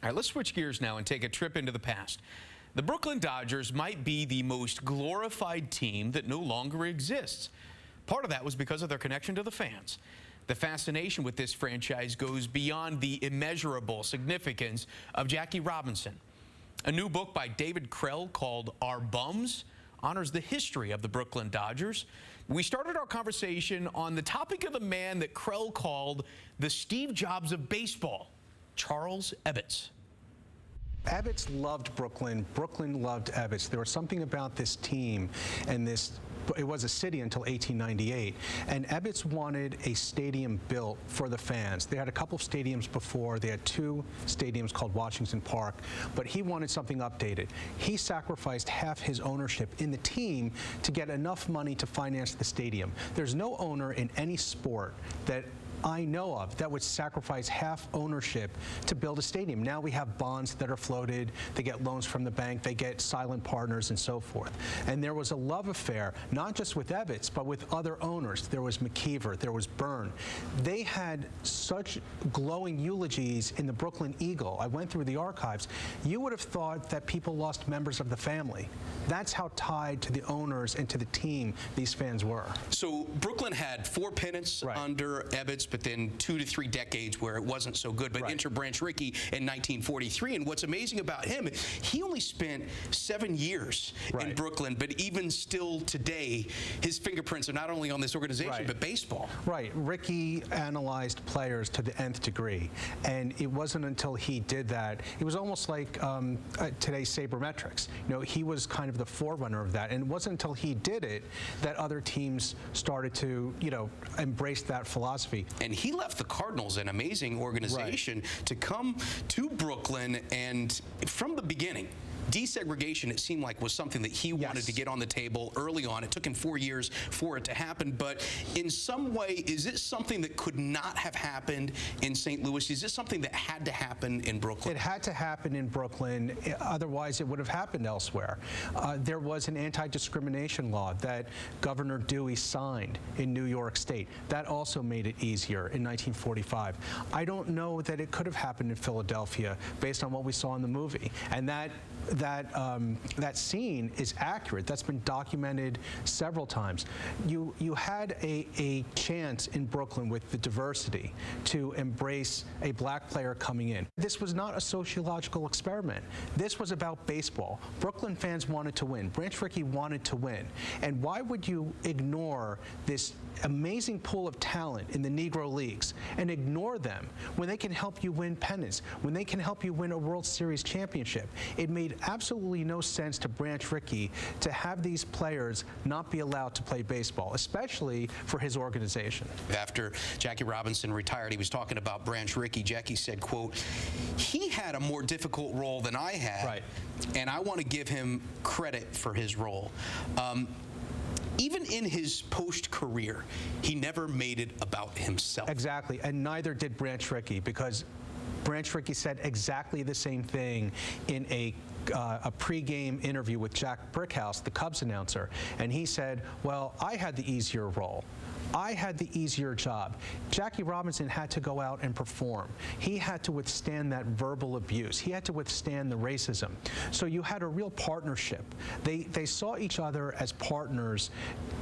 All right, let's switch gears now and take a trip into the past. The Brooklyn Dodgers might be the most glorified team that no longer exists. Part of that was because of their connection to the fans. The fascination with this franchise goes beyond the immeasurable significance of Jackie Robinson. A new book by David Krell called Our Bums honors the history of the Brooklyn Dodgers. We started our conversation on the topic of the man that Krell called the Steve Jobs of baseball, Charles Ebbets. Ebbets loved Brooklyn. Brooklyn loved Ebbets. There was something about this team and it was a city until 1898, and Ebbets wanted a stadium built for the fans. They had a couple of stadiums before. They had two stadiums called Washington Park, but he wanted something updated. He sacrificed half his ownership in the team to get enough money to finance the stadium. There's no owner in any sport that I know of that would sacrifice half ownership to build a stadium. Now we have bonds that are floated, they get loans from the bank, they get silent partners and so forth. And there was a love affair, not just with Ebbets, but with other owners. There was McKeever, there was Byrne. They had such glowing eulogies in the Brooklyn Eagle. I went through the archives. You would have thought that people lost members of the family. That's how tied to the owners and to the team these fans were. So Brooklyn had 4 pennants under Ebbets, but then 2 to 3 decades where it wasn't so good. But enter Branch Rickey in 1943, and what's amazing about him, he only spent 7 years in Brooklyn, but even still today, his fingerprints are not only on this organization, but baseball. Right. Rickey analyzed players to the nth degree, and it wasn't until he did that, it was almost like today's sabermetrics. You know, he was kind of the forerunner of that, and it wasn't until he did it that other teams started to, you know, embrace that philosophy. And he left the Cardinals, an amazing organization, to come to Brooklyn, and from the beginning, desegregation, it seemed like, was something that he wanted to get on the table early on. It took him 4 years for it to happen, but in some way, is it something that could not have happened in St. Louis? Is this something that had to happen in Brooklyn? It had to happen in Brooklyn, otherwise it would have happened elsewhere. There was an anti-discrimination law that Governor Dewey signed in New York State. That also made it easier in 1945. I don't know that it could have happened in Philadelphia based on what we saw in the movie, and that scene is accurate. That's been documented several times. You had a chance in Brooklyn with the diversity to embrace a black player coming in. This was not a sociological experiment. This was about baseball. Brooklyn fans wanted to win. Branch Rickey wanted to win. And why would you ignore this amazing pool of talent in the Negro Leagues and ignore them when they can help you win pennants, when they can help you win a World Series championship? It made absolutely no sense to Branch Rickey to have these players not be allowed to play baseball, especially for his organization. After Jackie Robinson retired, he was talking about Branch Rickey. Jackie said, quote, "He had a more difficult role than I had, and I want to give him credit for his role." Even in his post-career, he never made it about himself. Exactly, and neither did Branch Rickey, because Branch Rickey said exactly the same thing in a pre-game interview with Jack Brickhouse, the Cubs announcer, and he said, well, I had the easier role. I had the easier job. Jackie Robinson had to go out and perform. He had to withstand that verbal abuse. He had to withstand the racism. So you had a real partnership. They saw each other as partners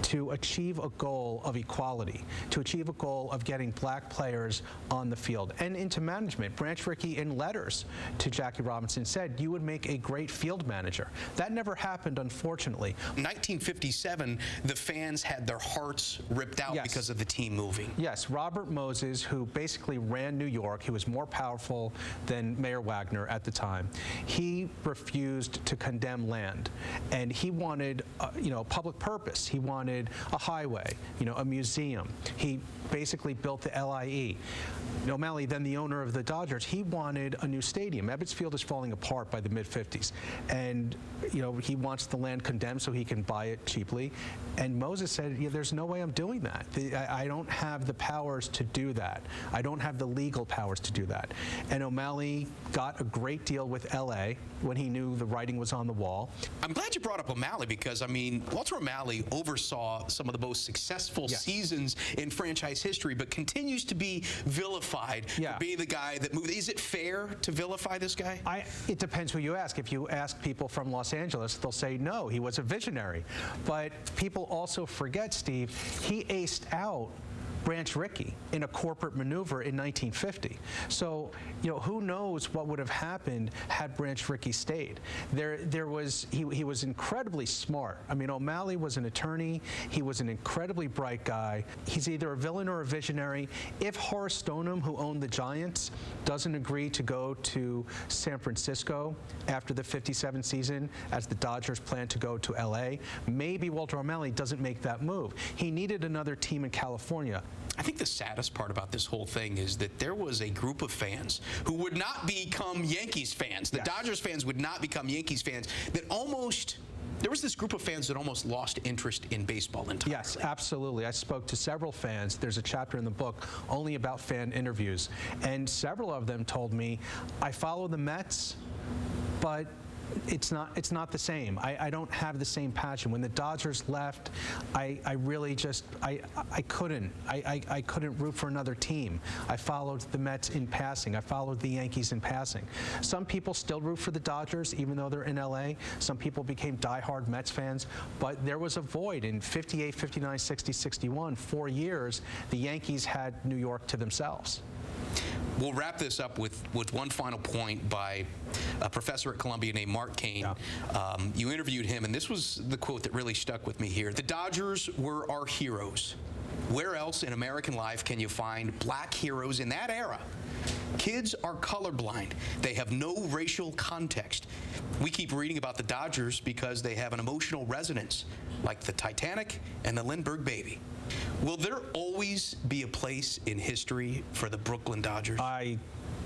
to achieve a goal of equality, to achieve a goal of getting black players on the field and into management. Branch Rickey, in letters to Jackie Robinson, said, you would make a great field manager. That never happened, unfortunately. In 1957, the fans had their hearts ripped out because of the team moving. Yes, Robert Moses, who basically ran New York, he was more powerful than Mayor Wagner at the time. He refused to condemn land, and he wanted, you know, public purpose. He wanted a highway, you know, a museum. He basically built the LIE. O'Malley, then the owner of the Dodgers, he wanted a new stadium. Ebbets Field is falling apart by the mid-50s, and you know, he wants the land condemned so he can buy it cheaply. And Moses said, yeah, there's no way I'm doing that. I don't have the powers to do that. I don't have the legal powers to do that. And O'Malley got a great deal with LA when he knew the writing was on the wall. I'm glad you brought up O'Malley because, I mean, Walter O'Malley oversaw some of the most successful seasons in franchise history, but continues to be vilified for being the guy that moved. Is it fair to vilify this guy? It depends who you ask. If you ask people from Los Angeles, they'll say, no, he was a visionary. But people also forget, Steve, he aced out Branch Rickey in a corporate maneuver in 1950. So, you know, who knows what would have happened had Branch Rickey stayed. He was incredibly smart. I mean, O'Malley was an attorney. He was an incredibly bright guy. He's either a villain or a visionary. If Horace Stoneham, who owned the Giants, doesn't agree to go to San Francisco after the '57 season, as the Dodgers plan to go to LA, maybe Walter O'Malley doesn't make that move. He needed another team in California. I think the saddest part about this whole thing is that there was a group of fans who would not become Yankees fans. The Dodgers fans would not become Yankees fans. There was this group of fans that almost lost interest in baseball entirely. Yes, absolutely. I spoke to several fans. There's a chapter in the book only about fan interviews. And several of them told me, I follow the Mets, but it's not the same. I don't have the same passion. When the Dodgers left, I really just I couldn't root for another team. I followed the Mets in passing. I followed the Yankees in passing. Some people still root for the Dodgers even though they're in LA. Some people became diehard Mets fans, but there was a void in 58, 59, 60, 61. 4 years the Yankees had New York to themselves. We'll wrap this up with one final point by a professor at Columbia named Mark Kane. You interviewed him, and this was the quote that really stuck with me here. The Dodgers were our heroes. Where else in American life can you find black heroes in that era? Kids are colorblind. They have no racial context. We keep reading about the Dodgers because they have an emotional resonance, like the Titanic and the Lindbergh baby. Will there always be a place in history for the Brooklyn Dodgers? I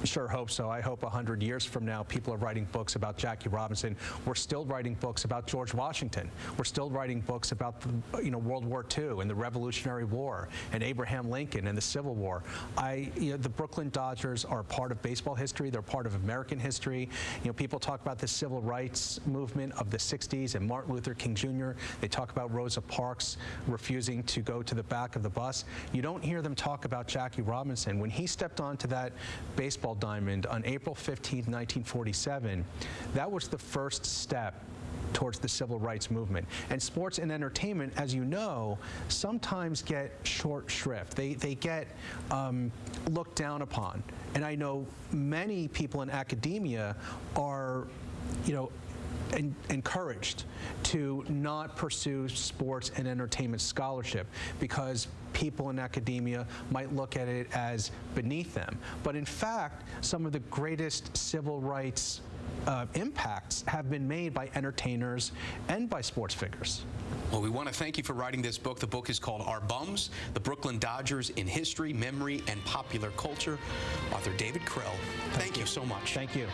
sure hope so. I hope 100 years from now, people are writing books about Jackie Robinson. We're still writing books about George Washington. We're still writing books about World War II and the Revolutionary War and Abraham Lincoln and the Civil War. The Brooklyn Dodgers are part of baseball history. They're part of American history. People talk about the civil rights movement of the '60s and Martin Luther King Jr. They talk about Rosa Parks refusing to go to the back of the bus. You don't hear them talk about Jackie Robinson. When he stepped onto that baseball diamond on April 15, 1947, that was the first step towards the civil rights movement. And sports and entertainment, as you know, sometimes get short shrift. They get looked down upon. And I know many people in academia are, encouraged to not pursue sports and entertainment scholarship because people in academia might look at it as beneath them. But in fact, some of the greatest civil rights impacts have been made by entertainers and by sports figures. Well, we want to thank you for writing this book. The book is called Our Bums, The Brooklyn Dodgers in History, Memory, and Popular Culture. Author David Krell, thank you so much. Thank you.